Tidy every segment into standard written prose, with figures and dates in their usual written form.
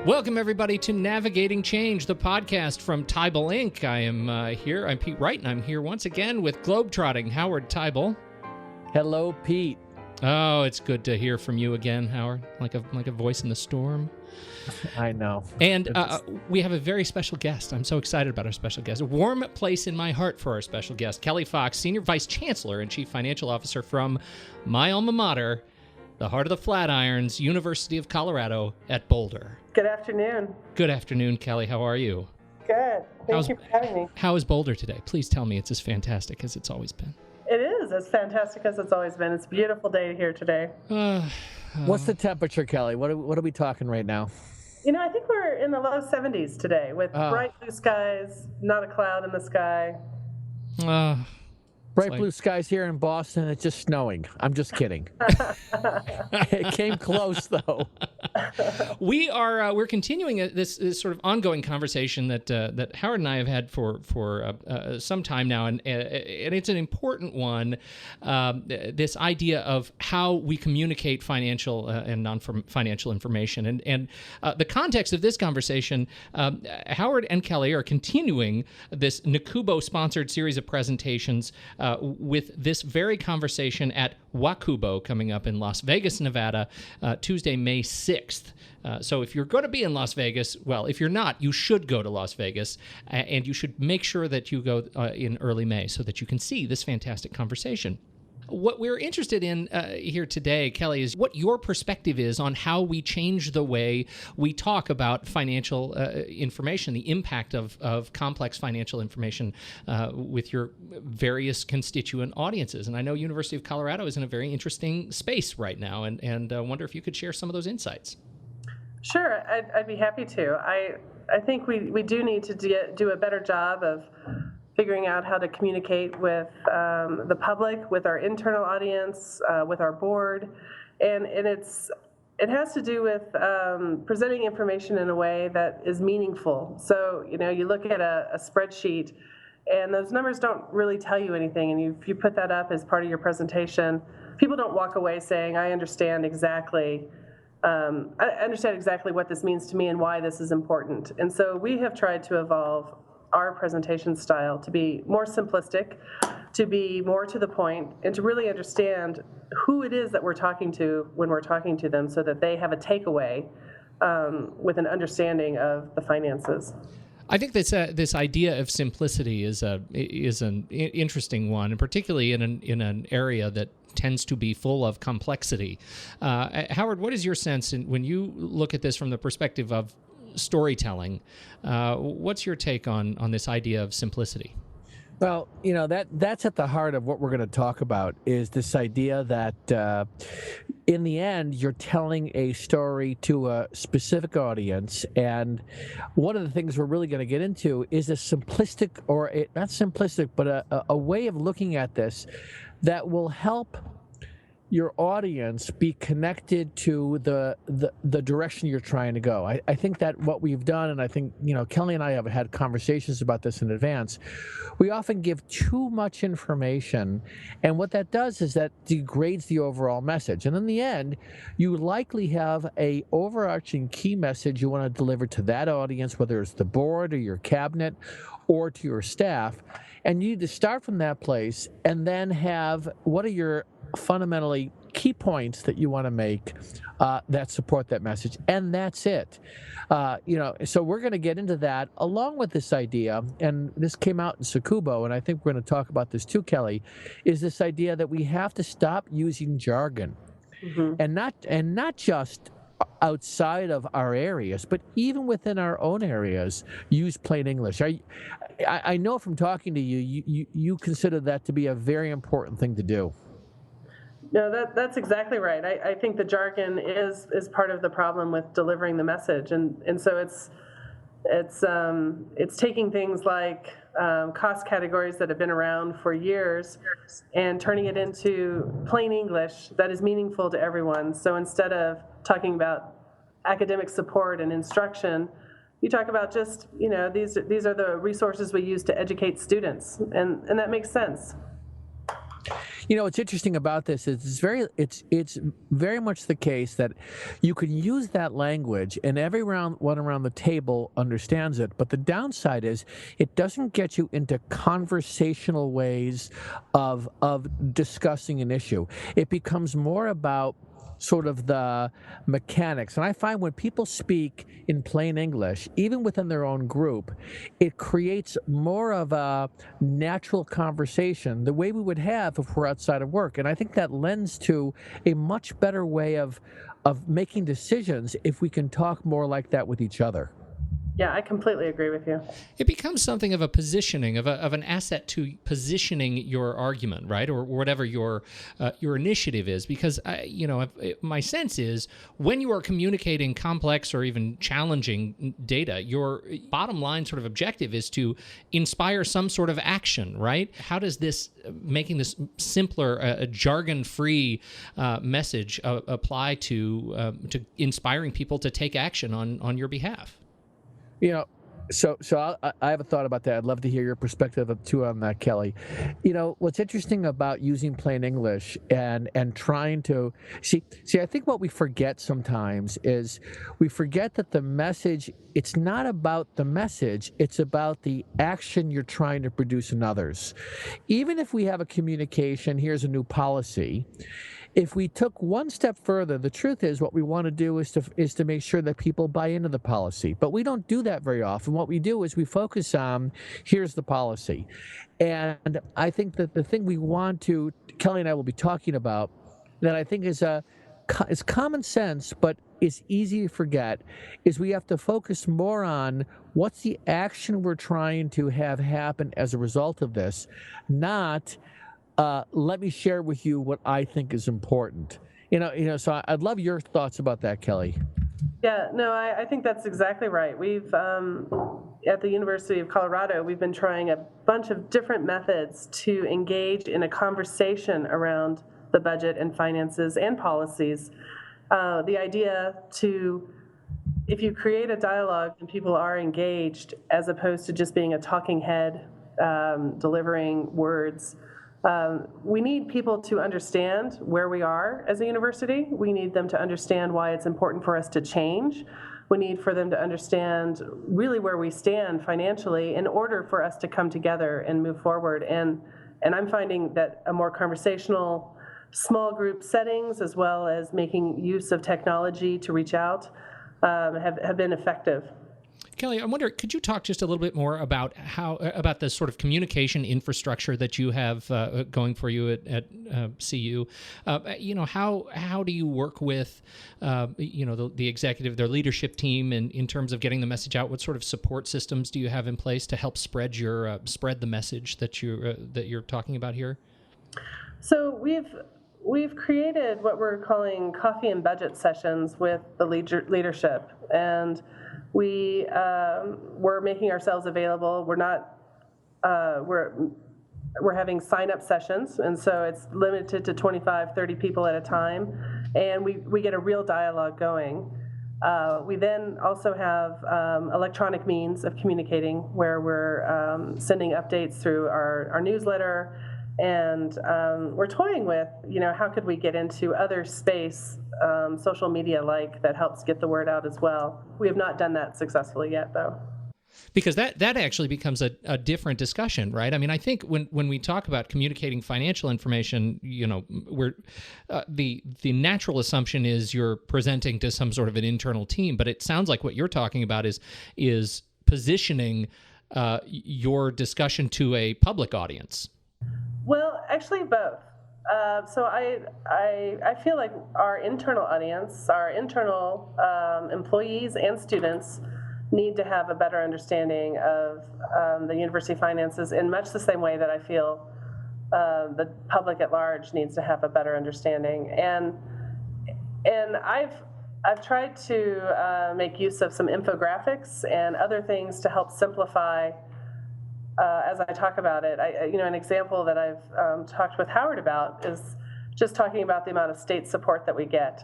Welcome, everybody, to Navigating Change, the podcast from Teibel, Inc. I am here. I'm Pete Wright, and I'm here once again with globetrotting Howard Teibel. Hello, Pete. Oh, it's good to hear from you again, Howard, like a voice in the storm. I know. And we have a very special guest. I'm so excited about our special guest. A warm place in my heart for our special guest, Kelly Fox, Senior Vice Chancellor and Chief Financial Officer from my alma mater, the heart of the Flatirons, University of Colorado at Boulder. Good afternoon. Good afternoon, Kelly. How are you? Good. Thank you for having me. How is Boulder today? Please tell me it's as fantastic as it's always been. It is as fantastic as it's always been. It's a beautiful day here today. What's the temperature, Kelly? What are we talking right now? You know, I think we're in the low 70s today with bright blue skies, not a cloud in the sky. Bright blue skies here in Boston. It's just snowing. I'm just kidding. It came close, though. We're continuing this sort of ongoing conversation that Howard and I have had for some time now, and it's an important one. This idea of how we communicate financial and non-financial information, and the context of this conversation. Howard and Kelly are continuing this WACUBO-sponsored series of presentations with this very conversation at WACUBO coming up in Las Vegas, Nevada, Tuesday, May 6th. So if you're going to be in Las Vegas, well, if you're not, you should go to Las Vegas, and you should make sure that you go in early May so that you can see this fantastic conversation. What we're interested in here today, Kelly, is what your perspective is on how we change the way we talk about financial information, the impact of complex financial information with your various constituent audiences. And I know University of Colorado is in a very interesting space right now, and wonder if you could share some of those insights. Sure, I'd be happy to. I think we do need to do a better job of figuring out how to communicate with the public, with our internal audience, with our board, and it has to do with presenting information in a way that is meaningful. So you look at a spreadsheet, and those numbers don't really tell you anything. And if you put that up as part of your presentation, people don't walk away saying, "I understand exactly." I understand exactly what this means to me and why this is important. And so we have tried to evolve our presentation style to be more simplistic, to be more to the point, and to really understand who it is that we're talking to when we're talking to them so that they have a takeaway with an understanding of the finances. I think this idea of simplicity is an interesting one, and particularly in an area that tends to be full of complexity. Howard, what is your sense when you look at this from the perspective of storytelling? What's your take on this idea of simplicity? Well, that's at the heart of what we're going to talk about, is this idea that in the end, you're telling a story to a specific audience. And one of the things we're really going to get into is a simplistic, not simplistic, but a way of looking at this that will help your audience be connected to the direction you're trying to go. I think that what we've done, and I think, Kelly and I have had conversations about this in advance, we often give too much information, and what that does is that degrades the overall message. And in the end, you likely have a overarching key message you want to deliver to that audience, whether it's the board or your cabinet or to your staff, and you need to start from that place and then have what are your fundamentally key points that you want to make that support that message, and that's it. So we're going to get into that along with this idea, and this came out in WACUBO, and I think we're going to talk about this too, Kelly, is this idea that we have to stop using jargon, and not just outside of our areas, but even within our own areas, use plain English. I know from talking to you consider that to be a very important thing to do. No, that's exactly right. I think the jargon is part of the problem with delivering the message, and so it's taking things like cost categories that have been around for years and turning it into plain English that is meaningful to everyone. So instead of talking about academic support and instruction, you talk about just these are the resources we use to educate students, and that makes sense. What's interesting about this is it's very much the case that you can use that language and everyone around the table understands it. But the downside is it doesn't get you into conversational ways of discussing an issue. It becomes more about sort of the mechanics. And I find when people speak in plain English, even within their own group, it creates more of a natural conversation, the way we would have if we're outside of work. And I think that lends to a much better way of making decisions if we can talk more like that with each other. Yeah, I completely agree with you. It becomes something of a positioning, of an asset to positioning your argument, right, or whatever your initiative is. Because my sense is when you are communicating complex or even challenging data, your bottom line sort of objective is to inspire some sort of action, right? How does this making this simpler, a jargon-free message apply to inspiring people to take action on your behalf? So I have a thought about that. I'd love to hear your perspective too on that, Kelly. What's interesting about using plain English and trying to see, I think what we forget sometimes is we forget that the message, it's not about the message, it's about the action you're trying to produce in others. Even if we have a communication, here's a new policy. If we took one step further, the truth is what we want to do is to make sure that people buy into the policy. But we don't do that very often. What we do is we focus on, here's the policy. And I think that the thing we want to, Kelly and I will be talking about, that I think is common sense, but is easy to forget, is we have to focus more on what's the action we're trying to have happen as a result of this, not let me share with you what I think is important. So I'd love your thoughts about that, Kelly. Yeah, no, I think that's exactly right. We've, at the University of Colorado, we've been trying a bunch of different methods to engage in a conversation around the budget and finances and policies. The idea if you create a dialogue and people are engaged, as opposed to just being a talking head, delivering words, we need people to understand where we are as a university. We need them to understand why it's important for us to change. We need for them to understand really where we stand financially in order for us to come together and move forward. And I'm finding that a more conversational, small group settings, as well as making use of technology to reach out, have been effective. Kelly, I wonder, could you talk just a little bit more about about the sort of communication infrastructure that you have going for you at CU? How do you work with the executive, their leadership team, in terms of getting the message out? What sort of support systems do you have in place to help spread the message that you're talking about here? So we've created what we're calling coffee and budget sessions with the leadership, and we're making ourselves available. We're having sign-up sessions, and so it's limited to 25, 30 people at a time, and we get a real dialogue going. We then also have electronic means of communicating, where we're sending updates through our newsletter, and we're toying with, how could we get into other space, social media that helps get the word out as well. We have not done that successfully yet, though. Because that actually becomes a different discussion, right? I mean, I think when we talk about communicating financial information, we're the natural assumption is you're presenting to some sort of an internal team, but it sounds like what you're talking about is positioning your discussion to a public audience. Well, actually, both. So I feel like our internal audience, our internal employees and students, need to have a better understanding of the university finances in much the same way that I feel the public at large needs to have a better understanding. And I've tried to make use of some infographics and other things to help simplify as I talk about it. An example that I've talked with Howard about is just talking about the amount of state support that we get.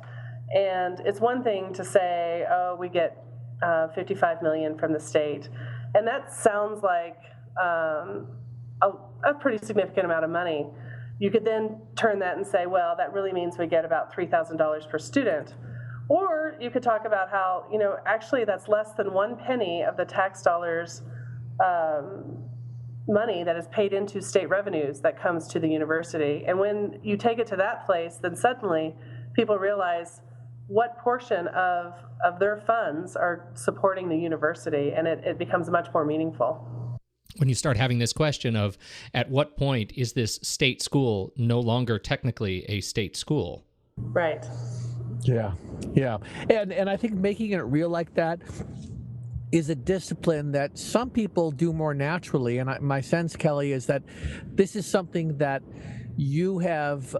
And it's one thing to say, we get $55 million from the state. And that sounds like a pretty significant amount of money. You could then turn that and say, well, that really means we get about $3,000 per student. Or you could talk about how, actually that's less than 1 penny of the tax dollars money that is paid into state revenues that comes to the university. And when you take it to that place, then suddenly people realize what portion of their funds are supporting the university, and it becomes much more meaningful. When you start having this question of at what point is this state school no longer technically a state school? Right. Yeah. And I think making it real like that is a discipline that some people do more naturally. And my sense, Kelly, is that this is something that you have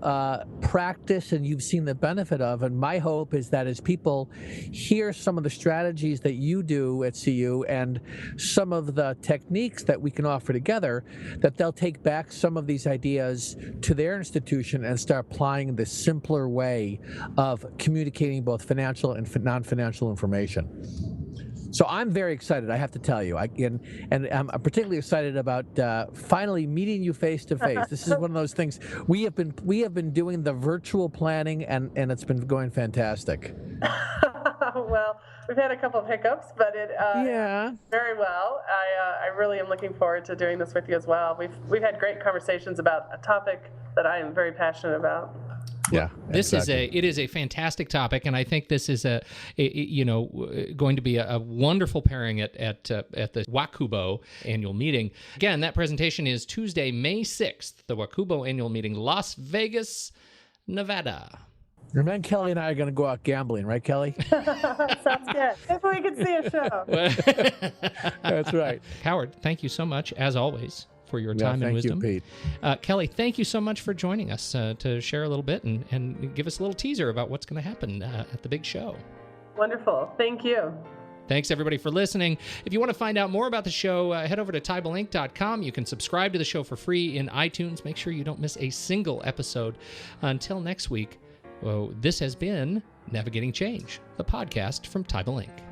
practiced and you've seen the benefit of. And my hope is that as people hear some of the strategies that you do at CU and some of the techniques that we can offer together, that they'll take back some of these ideas to their institution and start applying this simpler way of communicating both financial and non-financial information. So I'm very excited, I have to tell you. And I'm particularly excited about finally meeting you face to face. This is one of those things. We have been doing the virtual planning, and it's been going fantastic. Well, we've had a couple of hiccups, but it very well. I really am looking forward to doing this with you as well. We've had great conversations about a topic that I am very passionate about. Yeah, this it is a fantastic topic, and I think this is going to be a wonderful pairing at the WACUBO annual meeting. Again, that presentation is Tuesday, May 6th, the WACUBO annual meeting, Las Vegas, Nevada. And then Kelly and I are going to go out gambling, right, Kelly? Sounds good. If we could see a show. That's right. Howard, thank you so much, as always, for your time and wisdom. Thank you, Pete. Kelly, thank you so much for joining us to share a little bit and give us a little teaser about what's going to happen at the big show. Wonderful. Thank you. Thanks, everybody, for listening. If you want to find out more about the show, head over to teibelinc.com. You can subscribe to the show for free in iTunes. Make sure you don't miss a single episode. Until next week, this has been Navigating Change, the podcast from Teibel Inc.